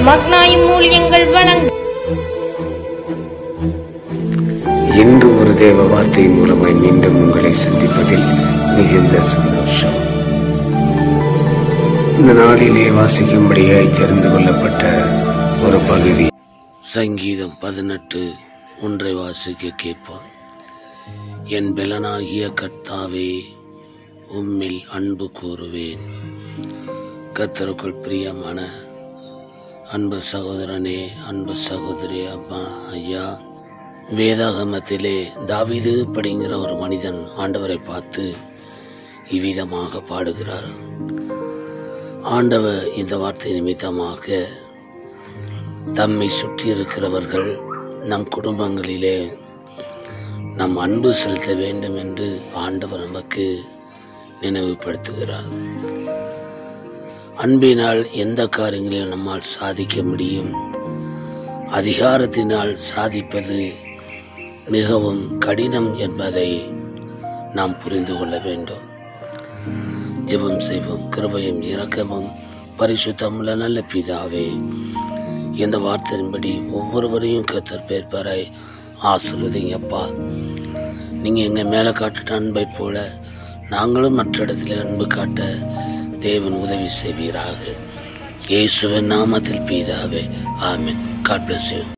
மக்னாயும் ஊழியங்கள் வழங்க இன்று ஒரு தேவ வார்த்தையின் மூலமாய் மீண்டும் உங்களை சந்திப்பதில் மிகுந்த சந்தோஷம். இந்த நாளிலே வாசிக்கும்படியாய் தெரிந்து கொள்ளப்பட்ட ஒரு பகுதி சங்கீதம் 18:1 வாசிக்க கேட்போம். என் பெலனாகிய கர்த்தாவே, உம்மில் அன்பு கூறுவேன். கர்த்தருக்குள் பிரியமான அன்பு சகோதரனே, அன்பு சகோதரி, அப்பா, ஐயா, வேதாகமத்திலே தாவீது அப்படிங்கிற ஒரு மனிதன் ஆண்டவரை பார்த்து இவ்விதமாக பாடுகிறார். ஆண்டவர் இந்த வார்த்தை நிமித்தமாக தம்மை சுற்றி இருக்கிறவர்கள் நம் குடும்பங்களிலே நம் அன்பு செலுத்த வேண்டும் என்று ஆண்டவர் நமக்கு நினைவுபடுத்துகிறார். அன்பினால் எந்த காரியங்களையும் நம்மால் சாதிக்க முடியும். அதிகாரத்தினால் சாதிப்பது மிகவும் கடினம் என்பதை நாம் புரிந்து கொள்ள வேண்டும். ஜெபம் செய்வோம். கிருபையும் இரக்கமும் பரிசுத்தமுள்ள நல்ல பிதாவே, இந்த வார்த்தையின்படி ஒவ்வொருவரையும் கர்த்தர் பேர்பாராய் ஆசீர்வதிங்கப்பா. நீங்கள் எங்கள் மேலே காட்டுட்ட அன்பை போல நாங்களும் மற்ற இடத்துல அன்பு காட்ட தேவன் உதவி செய்வீராக. இயேசுவின் நாமத்தில் பிதாவே, ஆமென். God bless you.